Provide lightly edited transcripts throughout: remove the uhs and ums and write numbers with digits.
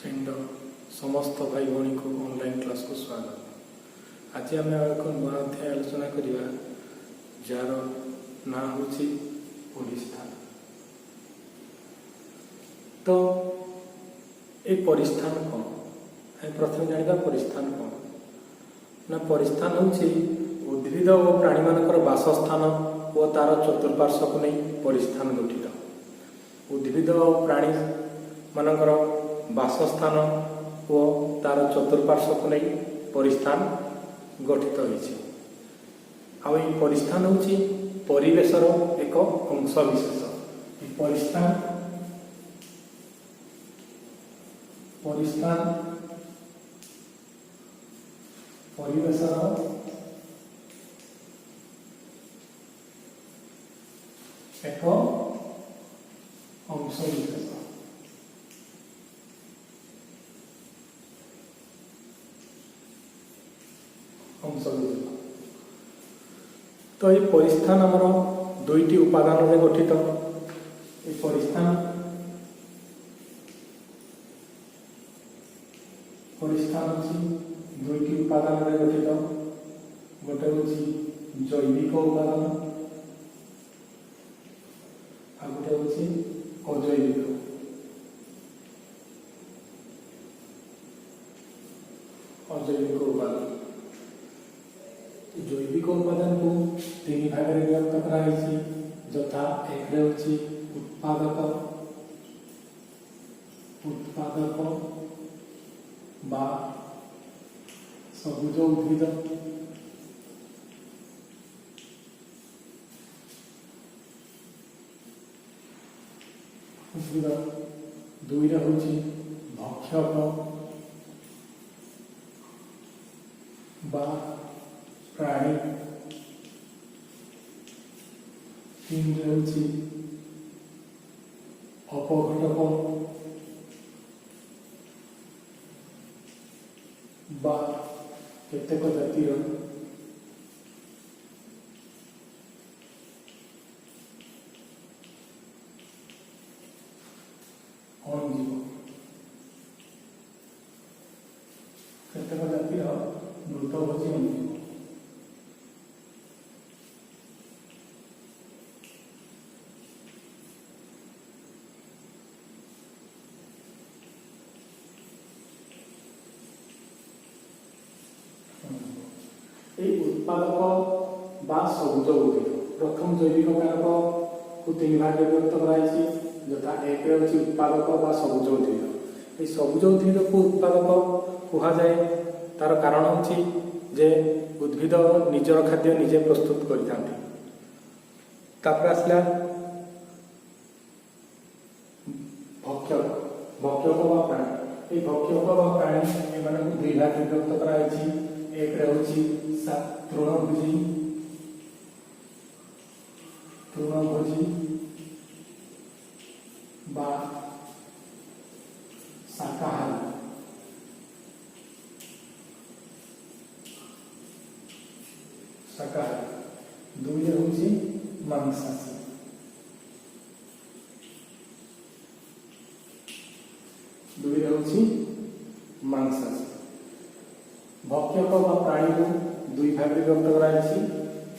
श्रेणी समस्त भाई भाई को ऑनलाइन क्लास को स्वागत। आज आम एक नुआ अध्याय आलोचना करवा जार ना हूँ परिस्थान। तो ये परिस्थान कौन प्रथम जाना परिस्थान कौन ना परिस्थान हूँ उद्भिद और प्राणी मानकर बासस्थान और तार चतुर्पार्श्व को नहीं परिस्थान गठित। उद्भिद और प्राणी मानकर बासस्थान और तार चतुर्पार्श्व को नहीं परिस्थान गठित होइछि। आ ये परिस्थान हूँ परिवेशर एक अंश विशेष। परिस्थान परिवेशर एक अंश विशेष। तो ये परिस्थान आमर दुईटी उपादान रे गठित। ये परिस्थान दुईटी उपादान रे गठित। गोटे हूँ जैविक उपादान आ गोटे हूँ अजैविक। उपादान जैविक उपादान को तीन भाग में विभक्त कराई यथा एक उत्पादक बा सबुज उद्भिद दुई हूँ भक्षक बा प्राणी तीन हूँ अपघटक बा केतेक जातिर अणुजीव। केतेक जातिर मृतभोजी अणुजीव। उत्पादक बा सबुज उद्भिद प्रथम जैविक कारक को तीन भाग विभक्त कराई यथा एक हूँ उत्पादक बा सबुज उद्भिद। ये सबुज उद्भिद को उत्पादक कहुए तार कारण हूँ जे उद्भिद निजर खाद्य निजे प्रस्तुत करते। आसला भक्षक बा प्राणी। ये भक्षक बा प्राणी एम दुई भाग विभक्त कराई। एक हूँ तृणभोजी बा शाकाहारी। दुई हूँ मांसाशी। भक्षक बा प्राणी को दुई भाग विभक्त कराई।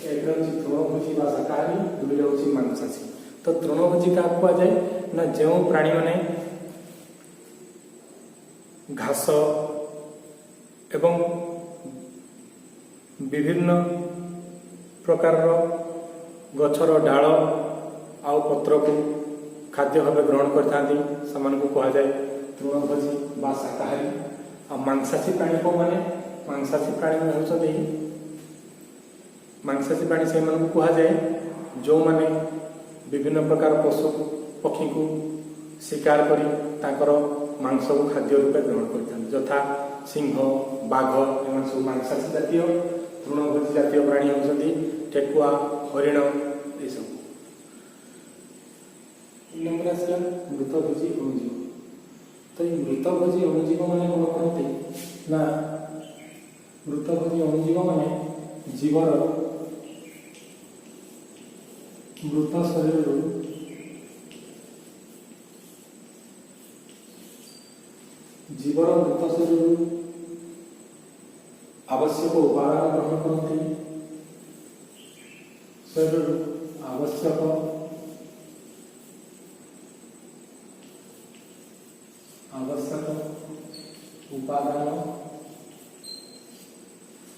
एक हूँ तृणभोजी बा शाकाहारी दुई हूँ मांसाशी। तो तृणभोजी क्या कहुए ना जो प्राणी माने घास एवं विभिन्न प्रकार गछर डाल आउ पत्र को खाद्य भाव ग्रहण करते कहुए तृणभोजी बा शाकाहारी। आ मांसाशी प्राणी को माने मांसाशी प्राणी होती मांसाशी प्राणी से कहुए जो माने विभिन्न प्रकार पशु पक्षी को शिकार करी ताकर मांस को खाद्य रूपे ग्रहण करते यथा सिंह बाघ एम सब मांसाशी जातीय। तृणभोजी जातीय प्राणी होती ठेकुआ हरिण ये सब। नंबर आसला मृतभोजी अणुजीव। तो ये मृतभोजी अणुजीव मैंने कौन करते ना मृतभोजी अणुजीव मैंने जीवर मृत शरीर जीवर मृत शरीर आवश्यक उपादान ग्रहण करती शरीर आवश्यक उपादान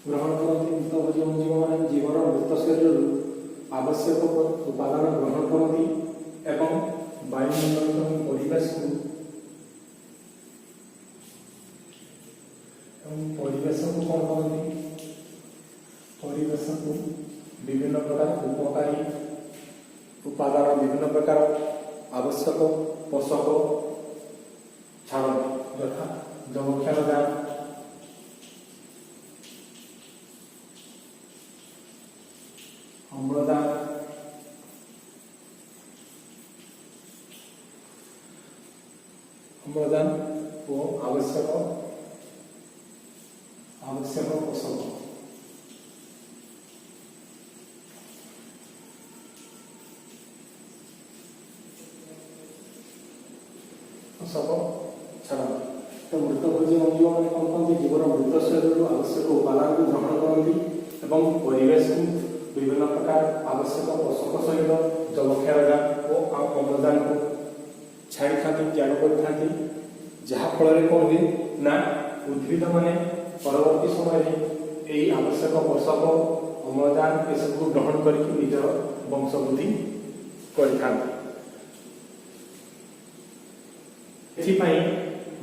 ग्रहण करती मृतभोजी जीव मान जीवर मृत शरीर आवश्यक उपादान ग्रहण करती एवं वायुमंडल परिवेश को कौन करती परिवेश को विभिन्न प्रकार उपकारी उपादान विभिन्न प्रकार आवश्यक पोषक छाड़ती यथा जमक्षारदान अम्लदान वो आवश्यक पोषक छाड़ा तो मृतभोजी अंजीव मैंने कौन कहते जीवर मृत शरीर आवश्यक उपादान को ग्रहण करती एवं परिवेश को विभिन्न प्रकार आवश्यक पोषक सहित जलक्षारदान और अम्लदान को छाड़ी था त्याग कर जहाँफल कौन हुए ना उद्भिद मैंने परवर्ती समय यही आवश्यक पोषक अम्लजान ये सब ग्रहण करके निजर वंशवृद्धि कर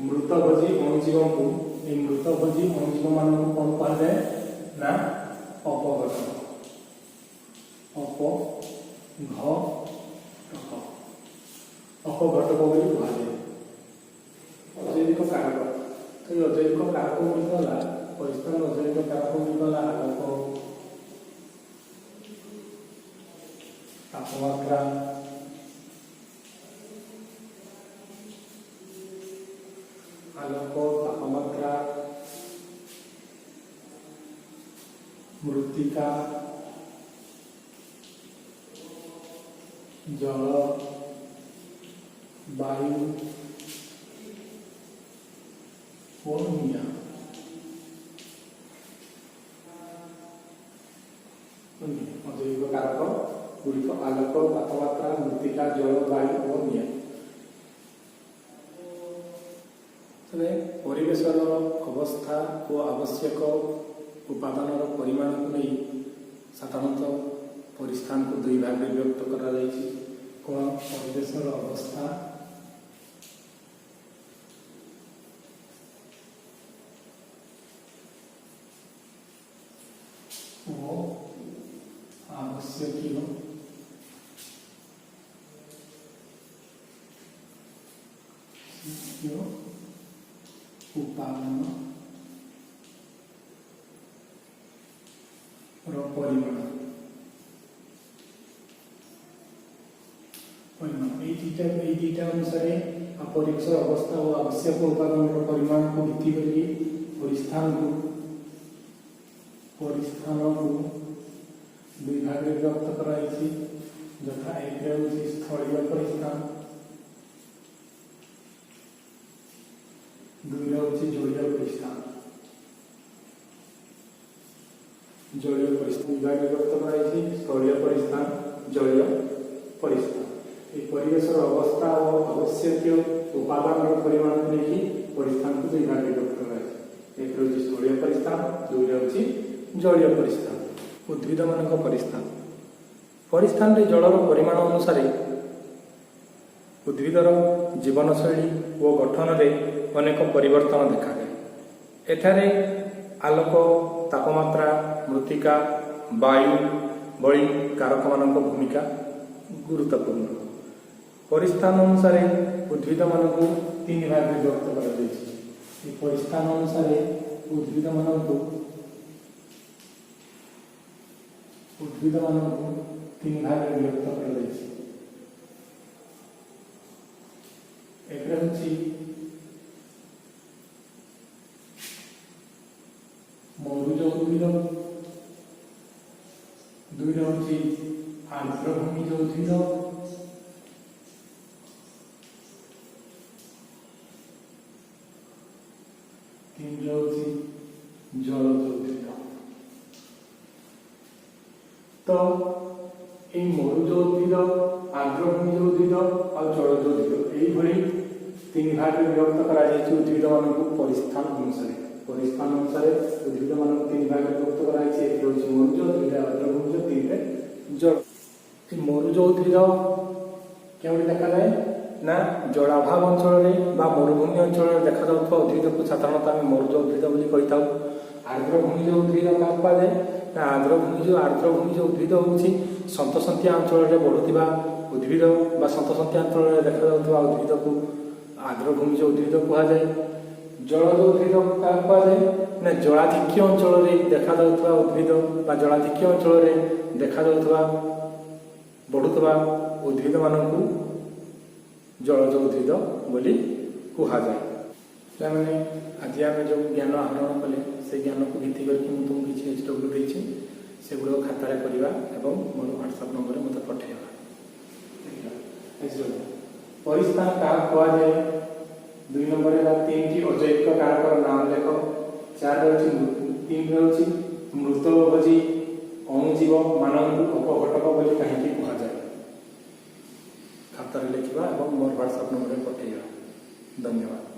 मृतभोजी अणुजीव को मृतभोजी अणुजीव मान कौन कहुए ना अपघटक अपघटक बोली कहुए अजैविक कारक तो ये अजैविक कारक गुड़िकला परिस्थिति अजैविक कारक गुड़िकला आलोक तापमात्रा मृत्तिका जल वायु और निया अजैविक कारक गुड़िक आलोक तापमात्रा मृत्तिका जल वायु और निया परिवेश अवस्था और आवश्यक उपादान परिमाण को नहीं साधारणतः परिस्थान को दुई भाग में व्यक्त करा जायछि कौन परिवेश अवस्था और आवश्यक उपादान परिमाण दुईटा अनुसार परिवेश अवस्था और आवश्यक उपादान परिमाण को भित्ति करके परिस्थान को दुई भाग में व्यक्त कराई यथा एक स्थलीय परिस्थान दुई जलीय परिस्थान जलीय परिस्थान विभाग व्यक्त कराई स्थलीय परिस्थान जलीय परिस्थान ये परिवेश अवस्था और आवश्यक उपादान परिमाण को लेकिन परिस्थान को दुई भाग व्यक्त कराई एक स्थलीय परिस्थान दुई जलीय परिस्थान उद्भिद मान परिस्थान परिस्थान रे जलर परिमाण अनुसार उद्भिदर जीवनशैली और गठन में अनेक परिवर्तन देखा जाए एठारे आलोक तापमात्रा मृत्तिका वायु भली कारक मान भूमिका गुरुत्वपूर्ण परिस्थान अनुसार उद्भिद मान को तीन भाग में व्यक्त कर परिस्थान अनुसार उद्भिद मान को तीन भाग में व्यक्त कर मरुज उद्भिद दुई हूँ आर्द्रभूमि उद्भिद ତିନି ହେଉଛି ଜଳଜ ଉଦ୍ଭିଦ। ତ এই মরুজ উদ্ভিদ, আর্দ্রভূমিজ উদ্ভিদ আর জলজ উদ্ভিদ এইভাবে তিন ভাগে বিভক্ত করা যাইছে উদ্ভিদ মানক পরিস্থান অনুসারে। পরিস্থান অনুসারে উদ্ভিদ মানক তিন ভাগে বিভক্ত করা যাইছে। এক হচ্ছে মরুজ, দুইটা আর্দ্রভূমিজ, তিনটে জল। এই মরুজ উদ্ভিদ কেউটি দেখা যায় না জଳାଭାব অঞ্চଳରେ বা মরুভূমি অঞ্চଳରେ দেখা যাଉଥିବା ଉଦ୍ଭିଦକୁ ସାଧାରଣତଃ ଆମେ ମରୁଜ ଉଦ୍ଭିଦ ବୋଲି କହିଥାଉ। ଆର୍ଦ୍ରଭୂମିଜ ଉଦ୍ଭିଦ କାହାକୁ କୁହାଯାଏ ନା ଆର୍ଦ୍ରଭୂମିଜ ଉଦ୍ଭିଦ ହେଉଛି ସନ୍ତସନ୍ତିଆ ଅଞ୍ଚଳରେ ବଢୁଥିବା ଉଦ୍ଭିଦ ବା ସନ୍ତସନ୍ତିଆ ଅଞ୍ଚଳରେ ଦେଖାଯାଉଥିବା ଉଦ୍ଭିଦକୁ ଆର୍ଦ୍ରଭୂମିଜ ଉଦ୍ଭିଦ କୁହାଯାଏ। ଜଳଜ ଉଦ୍ଭିଦ କାହାକୁ କୁହାଯାଏ ନା ଜଳାଧିକ୍ୟ ଅଞ୍ଚଳରେ ଦେଖାଯାଉଥିବା ଉଦ୍ଭିଦ ବା ଜଳାଧିକ୍ୟ ଅଞ୍ଚଳରେ ଦେଖାଯାଉଥିବା ବଢୁଥିବା ଉଦ୍ଭିଦ ମାନଙ୍କୁ ଜଳଜ ଉଦ୍ଭିଦ ବୋଲି କୁହାଯାଏ। ପିଲାମାନେ ଆଜି ଆମେ ଯେଉଁ ଜ୍ଞାନ ଆହରଣ କଲେ ସେ ଜ୍ଞାନକୁ ଭିତ୍ତି କରିକି ମୁଁ ତୁମକୁ କିଛି HW ଦେଇଛି, ସେଗୁଡ଼ିକ ଖାତାରେ କରିବା ଏବଂ ମୋର ହ୍ୱାଟ୍ସଆପ୍ ନମ୍ବରରେ ମୋତେ ପଠାଇବା। ପରିସ୍ଥାନ କାହାକୁ କୁହାଯାଏ? 2 ନମ୍ବର ହେଲା 3ଟି ଅଜୈବିକ କାରକର ନାମ ଲେଖ। 4 ହେଉଛି ମୃତଭୋଜୀ ଅଣୁଜୀବ ମାନଙ୍କୁ ଅପଘଟକ ବୋଲି କାହିଁକି କୁହାଯାଏ? ଖାତାରେ ଲେଖିବା ଏବଂ ମୋର ହ୍ୱାଟ୍ସଆପ୍ ନମ୍ବରରେ ପଠାଇବା। ଧନ୍ୟବାଦ।